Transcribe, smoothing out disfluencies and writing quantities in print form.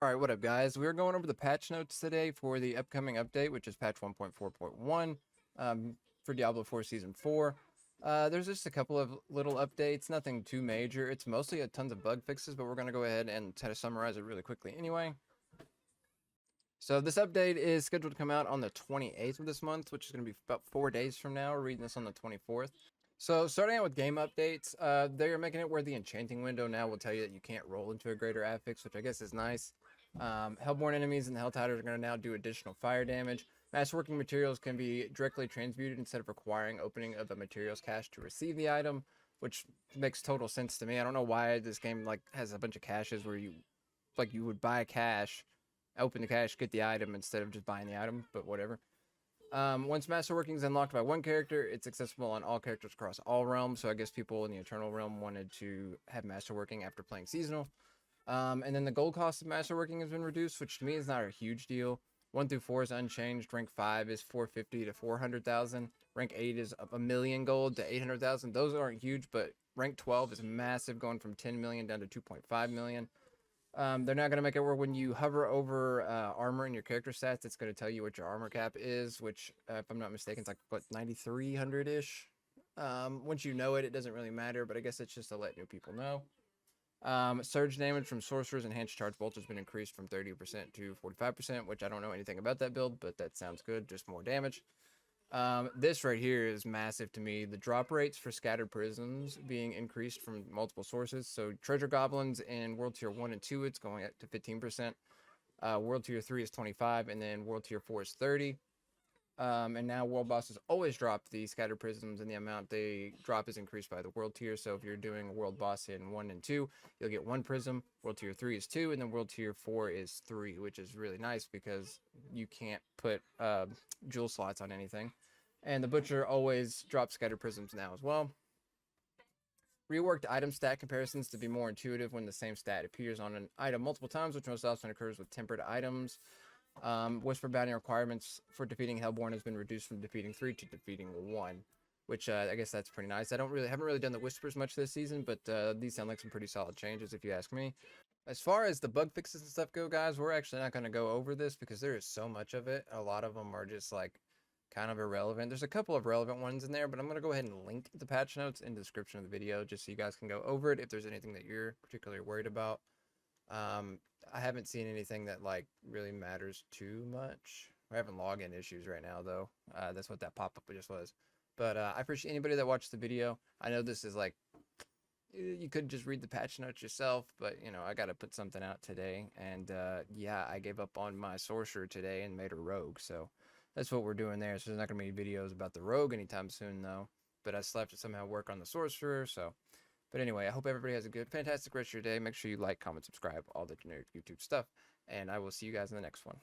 All right, what up, guys? We're going over the patch notes today for the upcoming update, which is patch 1.4.1 for Diablo 4 Season 4. There's just a couple of little updates, nothing too major. It's mostly a tons of bug fixes, but we're going to go ahead and try to summarize it really quickly anyway. So this update is scheduled to come out on the 28th of this month, which is going to be about 4 days from now. We're reading this on the 24th. So starting out with game updates, they're making it where the enchanting window now will tell you that you can't roll into a greater affix, which I guess is nice. Hellborn enemies and the Helltiders are going to now do additional fire damage. Masterworking materials can be directly transmuted instead of requiring opening of a materials cache to receive the item, which makes total sense to me. I don't know why this game has a bunch of caches where you would buy a cache, open the cache, get the item instead of just buying the item, but whatever. Once Masterworking is unlocked by one character, it's accessible on all characters across all realms. So I guess people in the Eternal realm wanted to have Masterworking after playing Seasonal. And then the gold cost of Masterworking has been reduced, which to me is not a huge deal. 1 through 4 is unchanged. Rank 5 is 450 to 400,000. Rank 8 is a million gold to 800,000. Those aren't huge, but rank 12 is massive, going from 10 million down to 2.5 million. They're not going to make it where when you hover over armor in your character stats, it's going to tell you what your armor cap is, which, if I'm not mistaken, it's like, what, 9,300-ish? Once you know it, it doesn't really matter, but I guess it's just to let new people know. Surge damage from sorcerers and enhanced charge bolts has been increased from 30% to 45%, which I don't know anything about that build, but that sounds good, just more damage. This right here is massive to me. The drop rates for scattered prisms being increased from multiple sources. So treasure goblins in world tier 1 and 2, it's going up to 15%. World tier 3 is 25, and then world tier 4 is 30. And now world bosses always drop the scattered prisms, and the amount they drop is increased by the world tier. So if you're doing a world boss in 1 and 2, you'll get 1 prism. World tier 3 is 2, and then world tier 4 is 3, which is really nice because you can't put jewel slots on anything. And the butcher always drops scattered prisms now as well. Reworked item stat comparisons to be more intuitive when the same stat appears on an item multiple times, which most often occurs with tempered items. Whisper bounty requirements for defeating Hellborn has been reduced from defeating 3 to defeating 1, which I guess that's pretty nice. I haven't really done the whispers much this season, but these sound like some pretty solid changes if you ask me. As far as the bug fixes and stuff go, guys, we're actually not going to go over this because there is so much of it. A lot of them are just like kind of irrelevant. There's a couple of relevant ones in there, but I'm going to go ahead and link the patch notes in the description of the video just so you guys can go over it if there's anything that you're particularly worried about. I haven't seen anything that like really matters too much. We're having login issues right now though. That's what that pop-up just was. But I appreciate anybody that watched the video. I know this is like, you could just read the patch notes yourself, but you know, I got to put something out today. And yeah, I gave up on my sorcerer today and made a rogue. So that's what we're doing there. So there's not going to be videos about the rogue anytime soon though. But I still have to somehow work on the sorcerer. So, but anyway, I hope everybody has a good, fantastic rest of your day. Make sure you like, comment, subscribe, all the generic YouTube stuff. And I will see you guys in the next one.